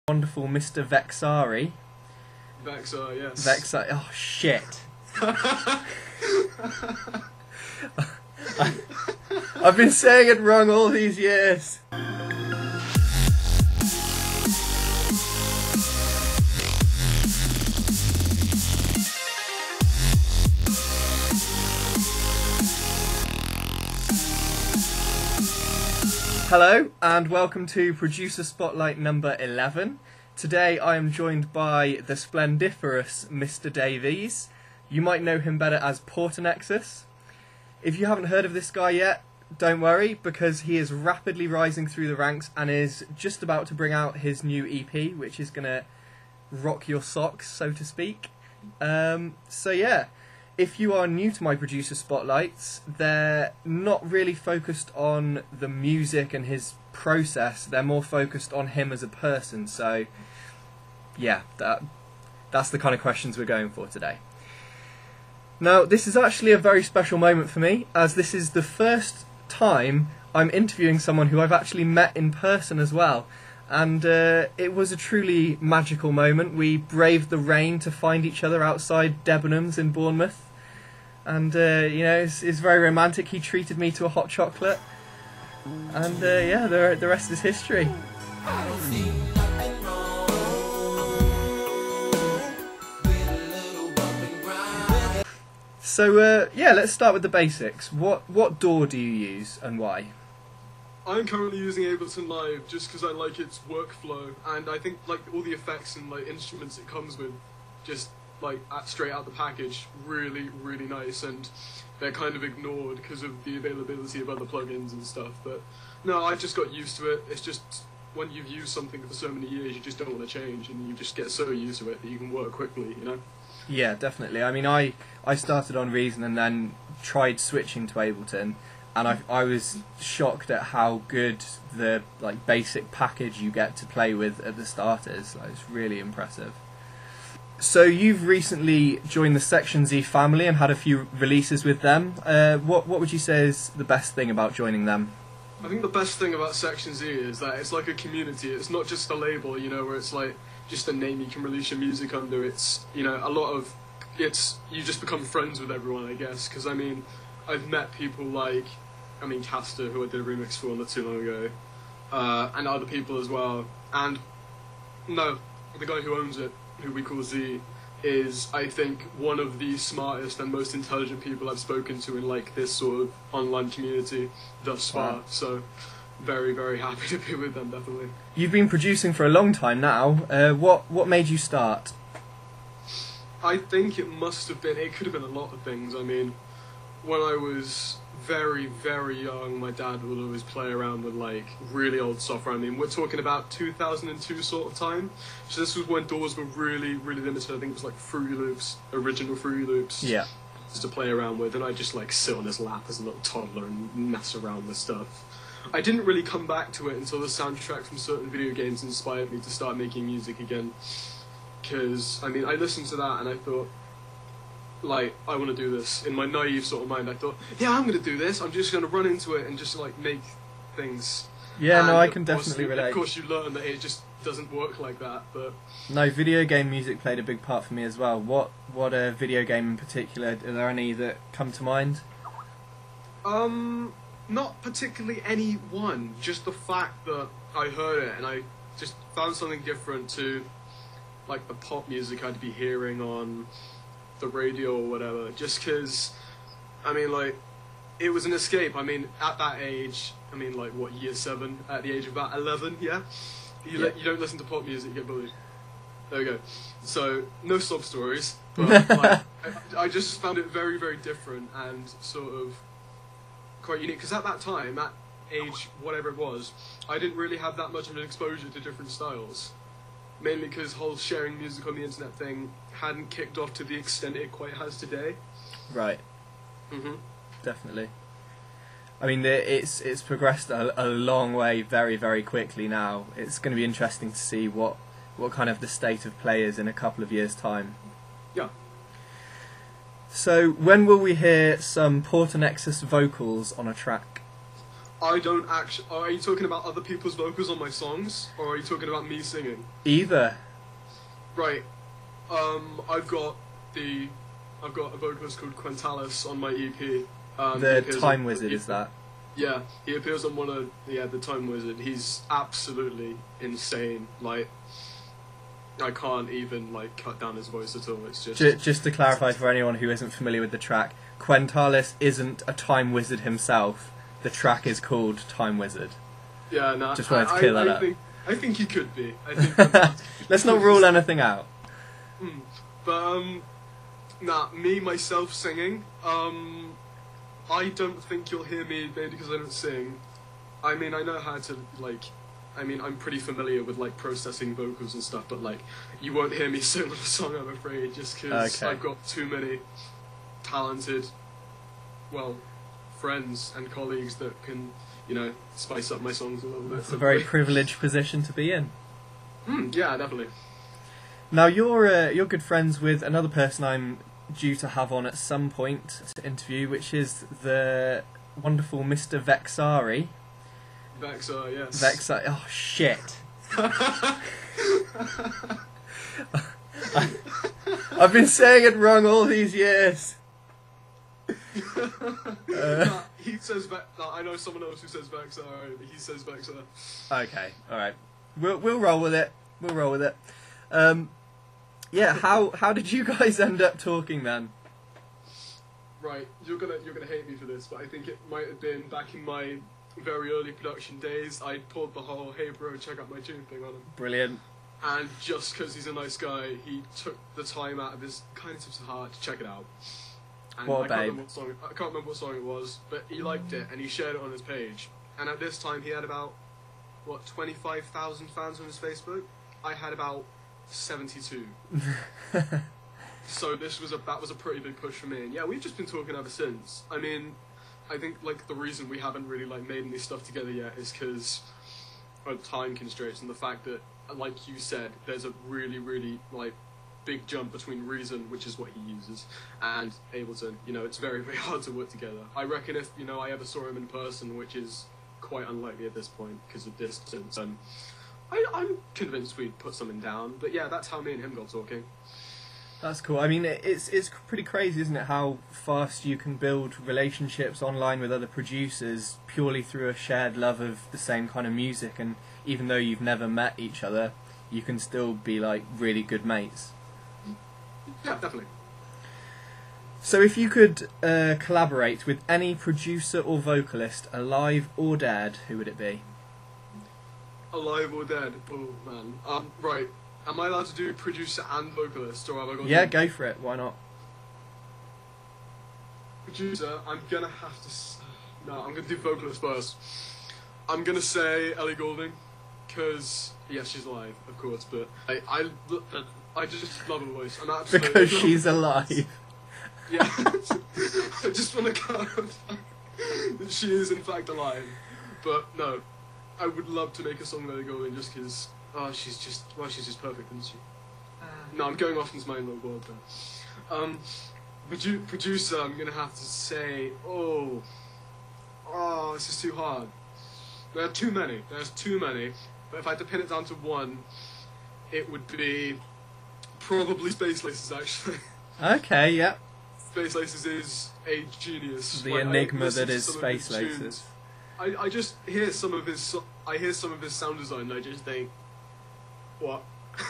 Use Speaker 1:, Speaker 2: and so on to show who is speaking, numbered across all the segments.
Speaker 1: Wonderful Mr. Vexari.
Speaker 2: Vexar, yes.
Speaker 1: Vexar. Oh shit. I've been saying it wrong all these years. Hello and welcome to Producer Spotlight number 11. Today I am joined by the splendiferous Mr. Davies. You might know him better as Portanexus. If you haven't heard of this guy yet, don't worry, because he is rapidly rising through the ranks and is just about to bring out his new EP, which is going to rock your socks, so to speak. So yeah, if you are new to my Producer Spotlights, they're not really focused on the music and his process, they're more focused on him as a person, so yeah, that's the kind of questions we're going for today. Now, this is actually a very special moment for me, as this is the first time I'm interviewing someone who I've actually met in person as well, and it was a truly magical moment. We braved the rain to find each other outside Debenhams in Bournemouth. And, you know, it's very romantic. He treated me to a hot chocolate. And, yeah, the rest is history. So, yeah, let's start with the basics. What DAW do you use and why?
Speaker 2: I'm currently using Ableton Live just because I like its workflow, and I think like all the effects and like instruments it comes with, just like straight out the package, really nice, and they're kind of ignored because of the availability of other plugins and stuff. But no, I just got used to it. It's just when you've used something for so many years, you just don't want to change, and you just get so used to it that you can work quickly, you know?
Speaker 1: Yeah, definitely. I mean, I started on Reason and then tried switching to Ableton, and I was shocked at how good the like basic package you get to play with at the start is. Like, it's really impressive. So you've recently joined the Section Z family and had a few releases with them. What would you say is the best thing about joining them?
Speaker 2: I think the best thing about Section Z is that it's like a community. It's not just a label, you know, where it's like just a name you can release your music under. It's, you know, you just become friends with everyone, I guess. Because I mean, I've met people like, Castor, who I did a remix for not too long ago, and other people as well. And no, the guy who owns it, who we call Z, is, I think, one of the smartest and most intelligent people I've spoken to in like this sort of online community thus far.
Speaker 1: Wow.
Speaker 2: So very happy to be with them, definitely.
Speaker 1: You've been producing for a long time now. What made you start?
Speaker 2: I think it could have been a lot of things. I mean, when I was very young, my dad would always play around with like really old software. I mean, we're talking about 2002 sort of time. So this was when DAWs were really limited. I think it was like Fruity Loops, original Fruity Loops.
Speaker 1: Yeah.
Speaker 2: Just to play around with, and I just like sit on his lap as a little toddler and mess around with stuff. I didn't really come back to it until the soundtrack from certain video games inspired me to start making music again. Because, I mean, I listened to that and I thought, like, I want to do this. In my naive sort of mind, I thought, yeah, I'm going to do this. I'm just going to run into it and just, like, make things.
Speaker 1: Yeah,
Speaker 2: and
Speaker 1: no, I can definitely relate.
Speaker 2: Of course, you learn that it just doesn't work like that, but...
Speaker 1: No, video game music played a big part for me as well. What video game in particular? Are there any that come to mind?
Speaker 2: Not particularly any one. Just the fact that I heard it and I just found something different to, like, the pop music I'd be hearing on the radio or whatever, just because, I mean, like, it was an escape. I mean, at that age, I mean, like, what, year 7, at the age of about 11, yeah? You don't listen to pop music, you get bullied. There we go. So, no sob stories, but, like, I just found it very different and sort of quite unique, because at that time, at age whatever it was, I didn't really have that much of an exposure to different styles. Mainly because whole sharing music on the internet thing hadn't kicked off to the extent it quite has today.
Speaker 1: Right.
Speaker 2: Mhm.
Speaker 1: Definitely. I mean, it's progressed a long way very quickly now. It's going to be interesting to see what kind of the state of play is in a couple of years' time.
Speaker 2: Yeah.
Speaker 1: So, when will we hear some Portanexus vocals on a track?
Speaker 2: I don't actually. Are you talking about other people's vocals on my songs, or are you talking about me singing?
Speaker 1: Either.
Speaker 2: Right. I've got a vocalist called Quentalis on my EP.
Speaker 1: The Time Wizard, is that?
Speaker 2: Yeah, he appears on the Time Wizard. He's absolutely insane. Like, I can't even cut down his voice at all. It's
Speaker 1: just to clarify for anyone who isn't familiar with the track, Quentalis isn't a Time Wizard himself. The track is called Time Wizard.
Speaker 2: Yeah, no.
Speaker 1: Just wanted to clear that up.
Speaker 2: I think he could be. I think.
Speaker 1: Let's not rule anything out.
Speaker 2: But me myself singing. I don't think you'll hear me maybe because I don't sing. I mean, I know how to I'm pretty familiar with processing vocals and stuff, but you won't hear me sing on a song, I'm afraid, just because I've got too many talented, friends and colleagues that can, spice up my songs a little bit.
Speaker 1: It's a very privileged position to be in.
Speaker 2: Yeah, definitely.
Speaker 1: Now you're good friends with another person I'm due to have on at some point to interview, which is the wonderful Mr. Vexari.
Speaker 2: Vexar, yes.
Speaker 1: Vexar. Oh shit. I've been saying it wrong all these years.
Speaker 2: He says I know someone else who says Vexar, but he says Vexar.
Speaker 1: Okay, all right. We'll roll with it. We'll roll with it. Yeah. How did you guys end up talking then?
Speaker 2: Right, you're gonna hate me for this, but I think it might have been back in my very early production days. I pulled the whole "Hey bro, check out my tune" thing on him.
Speaker 1: Brilliant.
Speaker 2: And just because he's a nice guy, he took the time out of his kindness of his heart to check it out. And
Speaker 1: What a
Speaker 2: I can't
Speaker 1: babe.
Speaker 2: remember what song it was, but he liked it and he shared it on his page. And at this time, he had about 25,000 fans on his Facebook. I had about 72. So that was a pretty big push for me. And yeah, we've just been talking ever since. I mean, I think the reason we haven't really made any stuff together yet is because of time constraints and the fact that, like you said, there's a really, really big jump between Reason, which is what he uses, and Ableton. It's very, very hard to work together. I reckon if I ever saw him in person, which is quite unlikely at this point because of distance, I'm convinced we'd put something down. But yeah, that's how me and him got talking.
Speaker 1: That's cool. I mean, it's pretty crazy, isn't it, how fast you can build relationships online with other producers purely through a shared love of the same kind of music, and even though you've never met each other, you can still be really good mates.
Speaker 2: Yeah, definitely.
Speaker 1: So if you could collaborate with any producer or vocalist, alive or dead, who would it be?
Speaker 2: Alive or dead? Oh man. Right. Am I allowed to do producer and vocalist, or have I got?
Speaker 1: Yeah, go for it. Why not?
Speaker 2: Producer, I'm gonna have to. No, I'm gonna do vocalist first. I'm gonna say Ellie Goulding, because she's alive, of course, but I just love her voice. I'm absolutely
Speaker 1: Because she's alive.
Speaker 2: Yeah. I just want to clarify that she is in fact alive. But no, I would love to make a song with Ellie Goulding just because. She's just perfect, isn't she? No, I'm going off into my own little world there. Producer, I'm gonna have to say, this is too hard. There are too many. There's too many. But if I had to pin it down to one, it would be probably Space Laces, actually.
Speaker 1: Okay, yeah.
Speaker 2: Space Laces is a genius.
Speaker 1: The enigma that is Space Laces.
Speaker 2: I just hear some of his sound design and I just think, what?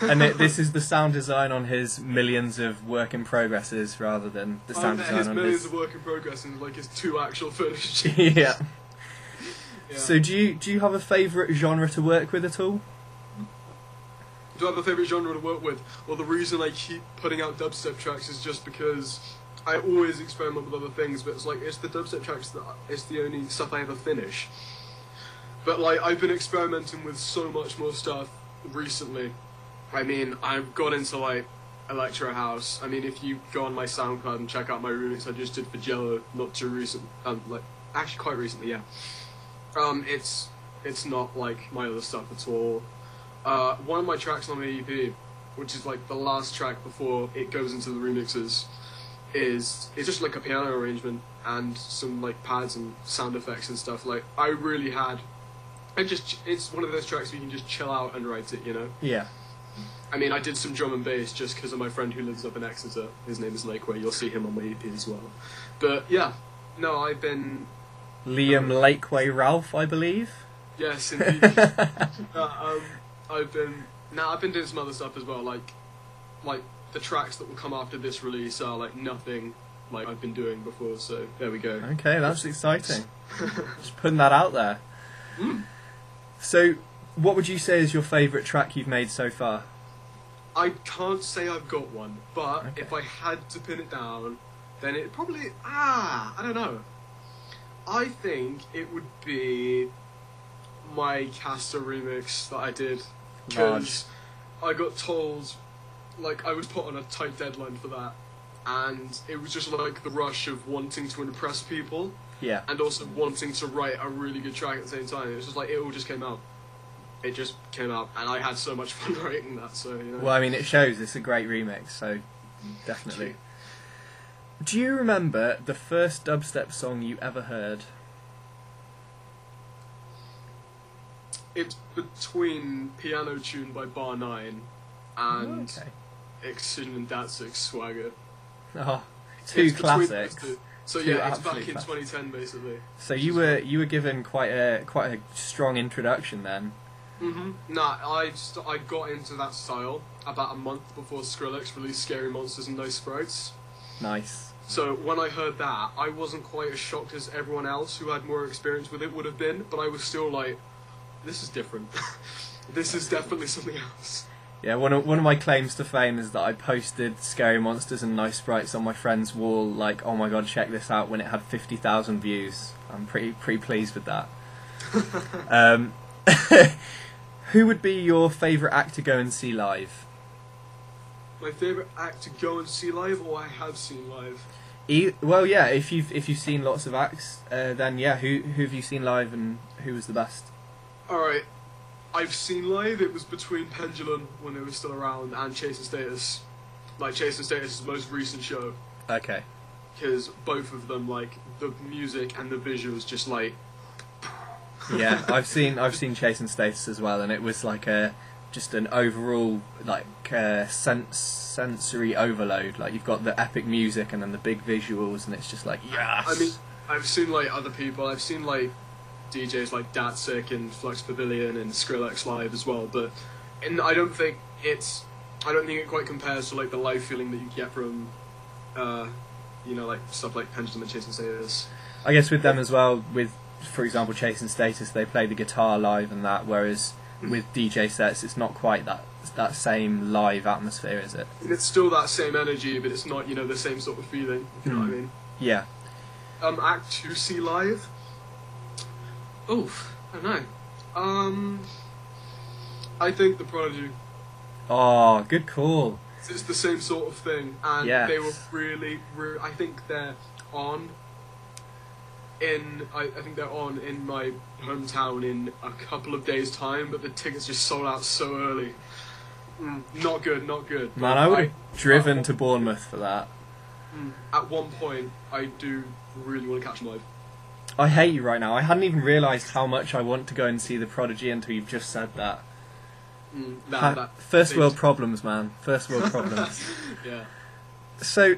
Speaker 1: And this is the sound design on his millions of work in progresses rather than the sound design
Speaker 2: his
Speaker 1: on
Speaker 2: millions of work in progress and his 2 actual finished.
Speaker 1: Yeah. So do you have a favourite genre to work with at all?
Speaker 2: Do I have a favourite genre to work with? Well, the reason I keep putting out dubstep tracks is just because I always experiment with other things, but it's the dubstep tracks that it's the only stuff I ever finish. But I've been experimenting with so much more stuff recently. I mean, I've got into electro house. I mean, if you go on my SoundCloud and check out my remix I just did for Jello, not too recent, actually quite recently, yeah. It's not like my other stuff at all. One of my tracks on the EP, which is the last track before it goes into the remixes, is it's just like a piano arrangement and some like pads and sound effects and stuff. Like I really had, it's one of those tracks where you can just chill out and write it, you know.
Speaker 1: Yeah.
Speaker 2: I mean, I did some drum and bass just because of my friend who lives up in Exeter. His name is Lakeway. You'll see him on my EP as well. But yeah, no, I've been
Speaker 1: Liam Lakeway Ralph, I believe.
Speaker 2: Yes, indeed. I've been doing some other stuff as well. Like the tracks that will come after this release are like nothing like I've been doing before. So there we go.
Speaker 1: Okay, that's exciting. Just putting that out there.
Speaker 2: Mm.
Speaker 1: So, what would you say is your favourite track you've made so far?
Speaker 2: I can't say I've got one, but
Speaker 1: Okay.
Speaker 2: if I had to pin it down, then it probably I don't know. I think it would be my Castor remix that I did because I got told, like, I was put on a tight deadline for that, and it was just like the rush of wanting to impress people
Speaker 1: Yeah.
Speaker 2: and also wanting to write a really good track at the same time. It was just like it all just came out. It just came out, and I had so much fun writing that. So you know.
Speaker 1: Well, I mean, it shows it's a great remix, so definitely. Do you remember the first dubstep song you ever heard?
Speaker 2: It's between Piano Tune by Bar 9 and
Speaker 1: Okay.
Speaker 2: Excision and Datsik Swagger.
Speaker 1: Oh, two
Speaker 2: It's between those
Speaker 1: classics.
Speaker 2: two. So
Speaker 1: Two
Speaker 2: yeah, it's back
Speaker 1: absolute
Speaker 2: in
Speaker 1: classics.
Speaker 2: 2010 basically.
Speaker 1: So you were given quite a strong introduction then.
Speaker 2: Nah, I got into that style about a month before Skrillex released Scary Monsters and Nice Sprites.
Speaker 1: Nice.
Speaker 2: So when I heard that, I wasn't quite as shocked as everyone else who had more experience with it would have been, but I was still like, this is different. This is definitely something else.
Speaker 1: Yeah, one of my claims to fame is that I posted Scary Monsters and Nice Sprites on my friend's wall, like, oh my god, check this out, when it had 50,000 views. I'm pretty pleased with that. Who would be your favourite act to go and see live?
Speaker 2: My favourite act to go and see live, or I have seen live?
Speaker 1: Well, yeah, if you've seen lots of acts, then yeah, who have you seen live and who was the best?
Speaker 2: Alright, I've seen live, it was between Pendulum, when they were still around, and Chase and Status. Like, Chase and Status' most recent show.
Speaker 1: Okay.
Speaker 2: Because both of them, like, the music and the visuals just, like...
Speaker 1: Yeah, I've seen Chase and Status as well, and it was like just an overall like sensory overload. Like you've got the epic music and then the big visuals, and it's just like yes.
Speaker 2: I mean, I've seen like other people. I've seen like DJs like Datsik and Flux Pavilion and Skrillex live as well. But I don't think it quite compares to like the live feeling that you get from, like stuff like Pendulum and Chase and Status.
Speaker 1: I guess with them as well, with for example Chase and Status, they play the guitar live and that, whereas with DJ sets, it's not quite that same live atmosphere, is it?
Speaker 2: And it's still that same energy, but it's not, the same sort of feeling, if you know what I mean.
Speaker 1: Yeah.
Speaker 2: Act 2C live? Oof, I don't know. I think The Prodigy.
Speaker 1: Oh, good call.
Speaker 2: It's the same sort of thing, and
Speaker 1: Yes.
Speaker 2: they were really, I think they're on I think they're on in my hometown in a couple of days' time, but the tickets just sold out so early. Not good.
Speaker 1: Man, I would have driven to Bournemouth for that.
Speaker 2: At one point, I do really want to catch them live.
Speaker 1: I hate you right now. I hadn't even realised how much I want to go and see The Prodigy until you've just said that. First world problems, man. First world problems.
Speaker 2: Yeah.
Speaker 1: So,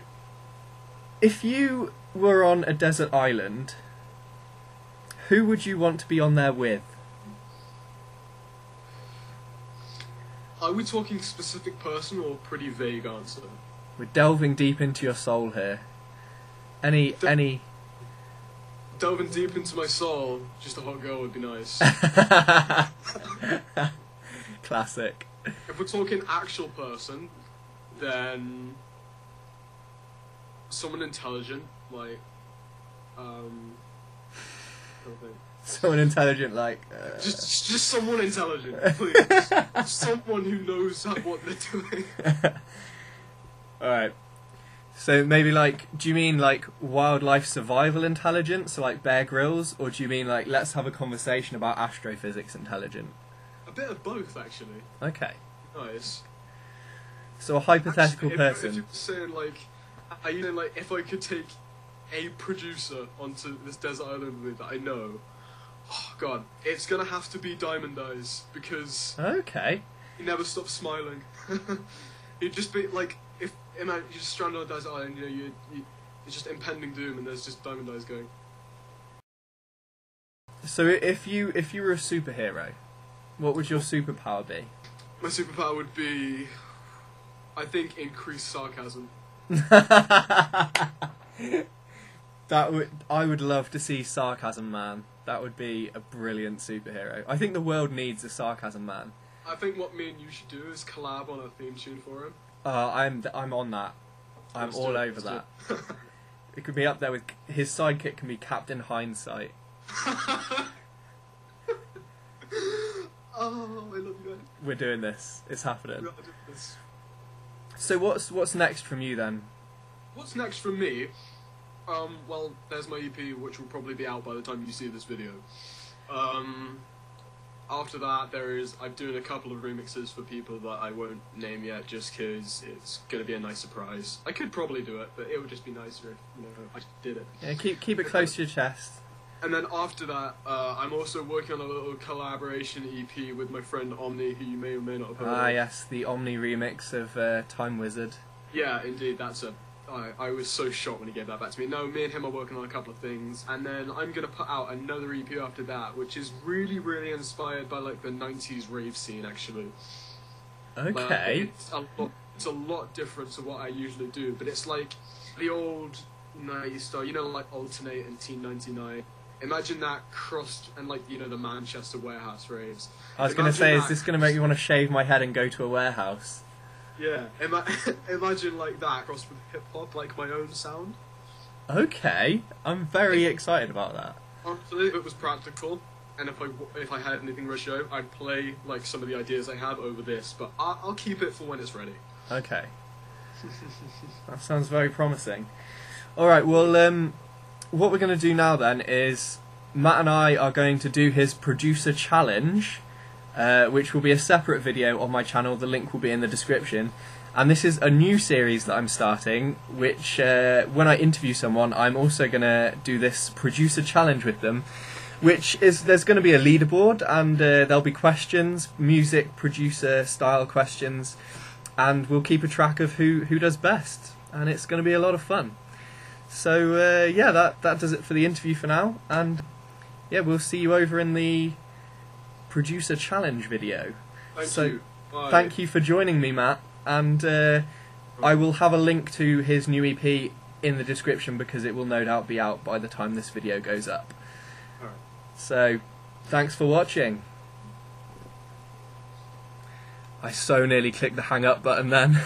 Speaker 1: if you were on a desert island, who would you want to be on there with?
Speaker 2: Are we talking specific person or pretty vague answer?
Speaker 1: We're delving deep into your soul here. Any
Speaker 2: Delving deep into my soul, just a hot girl would be nice.
Speaker 1: Classic.
Speaker 2: If we're talking actual person, then someone intelligent, like,
Speaker 1: Someone intelligent, like.
Speaker 2: just someone intelligent, please. Someone who knows what they're doing.
Speaker 1: Alright. So maybe do you mean like wildlife survival intelligence, so like Bear Grylls, or do you mean like let's have a conversation about astrophysics intelligent?
Speaker 2: A bit of both, actually.
Speaker 1: Okay.
Speaker 2: Nice.
Speaker 1: So a hypothetical
Speaker 2: Actually,
Speaker 1: person.
Speaker 2: If you were saying like I you know, like, if I could take a producer onto this desert island with me that I know, oh god, it's gonna have to be Diamond Eyes, because
Speaker 1: Okay.
Speaker 2: he never stops smiling. He'd just be like, if imagine you're just stranded on a desert island, you know, it's just impending doom, and there's just Diamond Eyes going.
Speaker 1: So if you were a superhero, what would your superpower be?
Speaker 2: My superpower would be, I think, increased sarcasm.
Speaker 1: I would love to see Sarcasm Man. That would be a brilliant superhero. I think the world needs a Sarcasm Man.
Speaker 2: I think what me and you should do is collab on a theme tune for him.
Speaker 1: I'm on that. I'm all over that. It could be up there with his sidekick. Can be Captain Hindsight.
Speaker 2: Oh, I love you guys.
Speaker 1: We're doing this. It's happening.
Speaker 2: We are doing this.
Speaker 1: So what's next from you then?
Speaker 2: What's next from me? Well, there's my EP, which will probably be out by the time you see this video. After that, I'm doing a couple of remixes for people that I won't name yet, just because it's going to be a nice surprise. I could probably do it, but it would just be nicer if, you know, I did it.
Speaker 1: Yeah, keep it close to your chest.
Speaker 2: And then after that, I'm also working on a little collaboration EP with my friend Omni, who you may or may not have heard of.
Speaker 1: Ah, yes, the Omni remix of Time Wizard.
Speaker 2: Yeah, indeed, I was so shocked when he gave that back to me. No, me and him are working on a couple of things, and then I'm going to put out another EP after that, which is really, really inspired by, like, the 90s rave scene, actually.
Speaker 1: Okay.
Speaker 2: It's a lot different to what I usually do, but it's like the old 90s style, you know, like Alternate and Teen 99. Imagine that crossed, and, like, you know, the Manchester warehouse raves.
Speaker 1: I was going to say, is this going to make me want to shave my head and go to a warehouse?
Speaker 2: Yeah, imagine like that crossed with hip hop, like my own sound.
Speaker 1: Okay, I'm very excited about that.
Speaker 2: Honestly, if it was practical, and if I had anything to show, I'd play like some of the ideas I have over this, but I'll keep it for when it's ready.
Speaker 1: Okay. That sounds very promising. Alright, well, what we're going to do now then is Matt and I are going to do his producer challenge, which will be a separate video on my channel. The link will be in the description. And this is a new series that I'm starting, which when I interview someone, I'm also going to do this producer challenge with them, which is, there's going to be a leaderboard, and there'll be questions, music producer style questions, and we'll keep a track of who does best, and it's going to be a lot of fun. So yeah, that does it for the interview for now, and yeah, we'll see you over in the producer challenge video.
Speaker 2: Thank you. Bye.
Speaker 1: Thank you for joining me, Matt, and I will have a link to his new EP in the description, because it will no doubt be out by the time this video goes up.
Speaker 2: Alright.
Speaker 1: So thanks for watching. I so nearly clicked the hang up button then.